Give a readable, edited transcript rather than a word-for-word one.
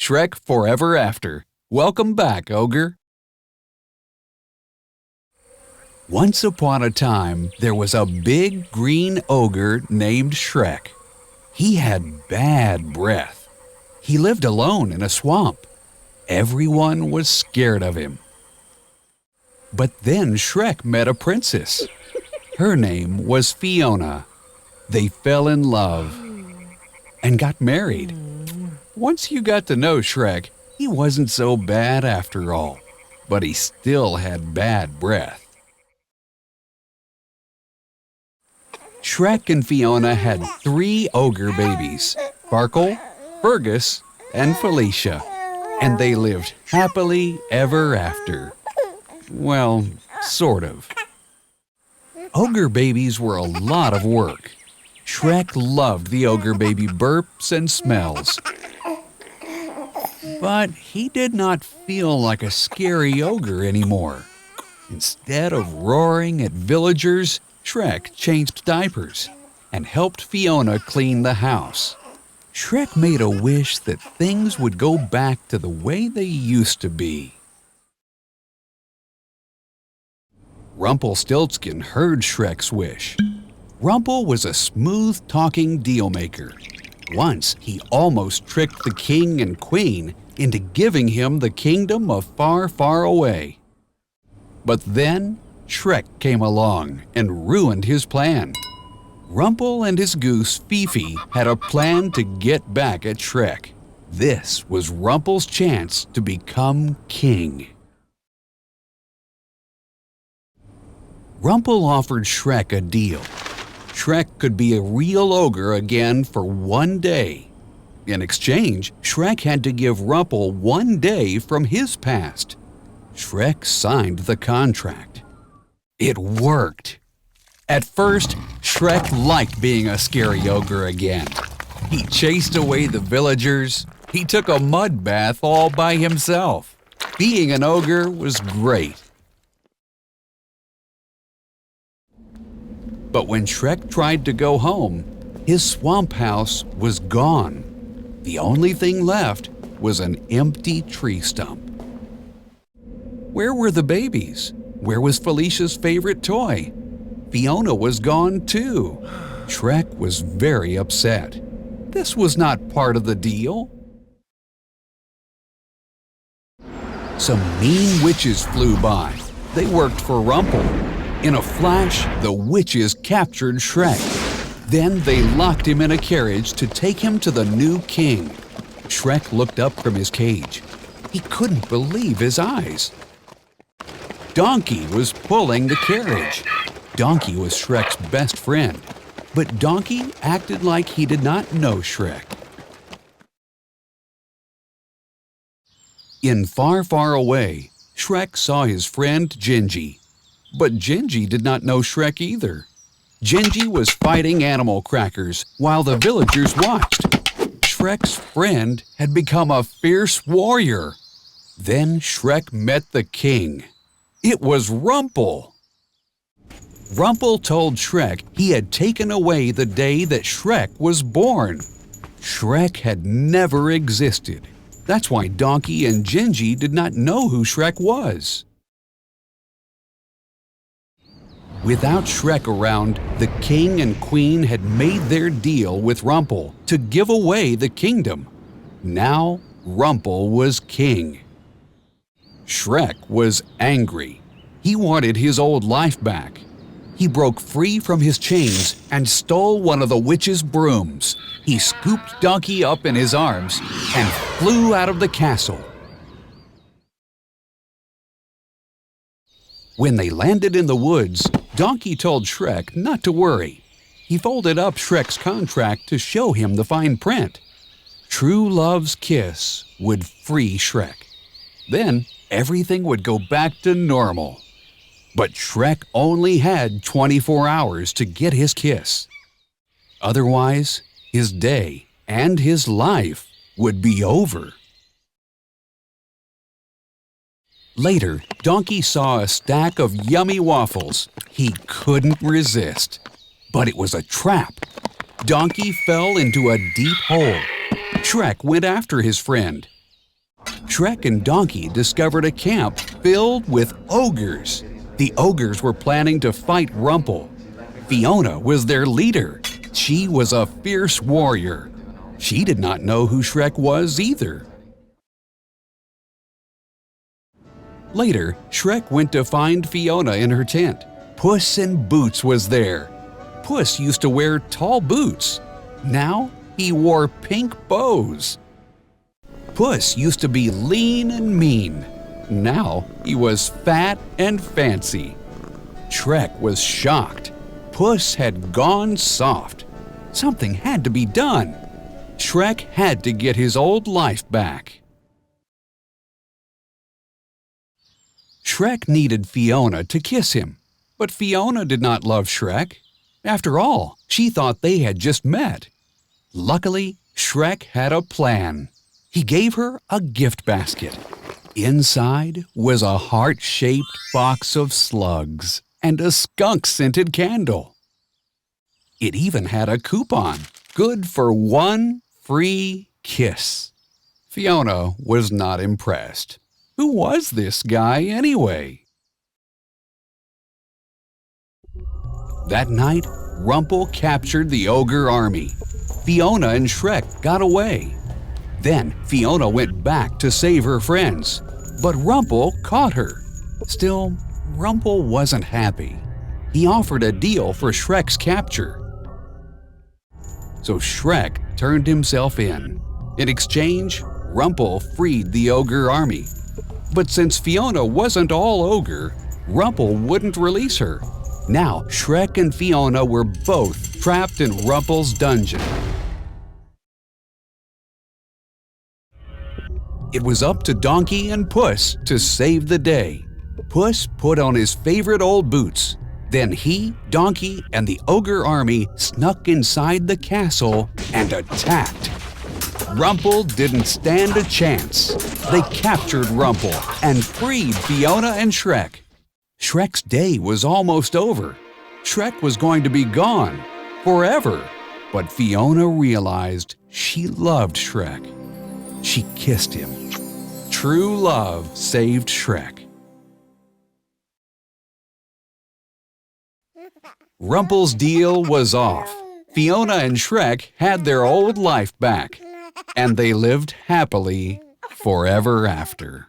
Shrek Forever After. Welcome back, Ogre. Once upon a time, there was a big green ogre named Shrek. He had bad breath. He lived alone in a swamp. Everyone was scared of him. But then Shrek met a princess. Her name was Fiona. They fell in love and got married. Once you got to know Shrek, he wasn't so bad after all, but he still had bad breath. Shrek and Fiona had 3 ogre babies, Farkle, Fergus, and Felicia, and they lived happily ever after. Well, sort of. Ogre babies were a lot of work. Shrek loved the ogre baby burps and smells. But he did not feel like a scary ogre anymore. Instead of roaring at villagers, Shrek changed diapers and helped Fiona clean the house. Shrek made a wish that things would go back to the way they used to be. Rumpelstiltskin heard Shrek's wish. Rumpel was a smooth-talking deal-maker. Once, he almost tricked the king and queen into giving him the kingdom of far, far away. But then, Shrek came along and ruined his plan. Rumpel and his goose Fifi had a plan to get back at Shrek. This was Rumpel's chance to become king. Rumpel offered Shrek a deal. Shrek could be a real ogre again for 1 day. In exchange, Shrek had to give Rumpel 1 day from his past. Shrek signed the contract. It worked. At first, Shrek liked being a scary ogre again. He chased away the villagers. He took a mud bath all by himself. Being an ogre was great. But when Shrek tried to go home, his swamp house was gone. The only thing left was an empty tree stump. Where were the babies? Where was Felicia's favorite toy? Fiona was gone too. Shrek was very upset. This was not part of the deal. Some mean witches flew by. They worked for Rumpel. In a flash, the witches captured Shrek. Then they locked him in a carriage to take him to the new king. Shrek looked up from his cage. He couldn't believe his eyes. Donkey was pulling the carriage. Donkey was Shrek's best friend, but Donkey acted like he did not know Shrek. In Far, Far Away, Shrek saw his friend Gingy. But Gingy did not know Shrek either. Gingy was fighting animal crackers while the villagers watched. Shrek's friend had become a fierce warrior. Then Shrek met the king. It was Rumpel. Rumpel told Shrek he had taken away the day that Shrek was born. Shrek had never existed. That's why Donkey and Gingy did not know who Shrek was. Without Shrek around, the king and queen had made their deal with Rumpel to give away the kingdom. Now, Rumpel was king. Shrek was angry. He wanted his old life back. He broke free from his chains and stole one of the witch's brooms. He scooped Donkey up in his arms and flew out of the castle. When they landed in the woods, Donkey told Shrek not to worry. He folded up Shrek's contract to show him the fine print. True love's kiss would free Shrek. Then everything would go back to normal. But Shrek only had 24 hours to get his kiss. Otherwise, his day and his life would be over. Later, Donkey saw a stack of yummy waffles. He couldn't resist. But it was a trap. Donkey fell into a deep hole. Shrek went after his friend. Shrek and Donkey discovered a camp filled with ogres. The ogres were planning to fight Rumple. Fiona was their leader. She was a fierce warrior. She did not know who Shrek was either. Later, Shrek went to find Fiona in her tent. Puss in Boots was there. Puss used to wear tall boots. Now he wore pink bows. Puss used to be lean and mean. Now he was fat and fancy. Shrek was shocked. Puss had gone soft. Something had to be done. Shrek had to get his old life back. Shrek needed Fiona to kiss him, but Fiona did not love Shrek. After all, she thought they had just met. Luckily, Shrek had a plan. He gave her a gift basket. Inside was a heart-shaped box of slugs and a skunk-scented candle. It even had a coupon, good for one free kiss. Fiona was not impressed. Who was this guy anyway? That night, Rumple captured the ogre army. Fiona and Shrek got away. Then Fiona went back to save her friends, but Rumple caught her. Still, Rumple wasn't happy. He offered a deal for Shrek's capture. So Shrek turned himself in. In exchange, Rumple freed the ogre army. But since Fiona wasn't all ogre, Rumple wouldn't release her. Now Shrek and Fiona were both trapped in Rumple's dungeon. It was up to Donkey and Puss to save the day. Puss put on his favorite old boots. Then he, Donkey, and the ogre army snuck inside the castle and attacked. Rumple didn't stand a chance. They captured Rumple and freed Fiona and Shrek. Shrek's day was almost over. Shrek was going to be gone forever. But Fiona realized she loved Shrek. She kissed him. True love saved Shrek. Rumple's deal was off. Fiona and Shrek had their old life back, and they lived happily forever after.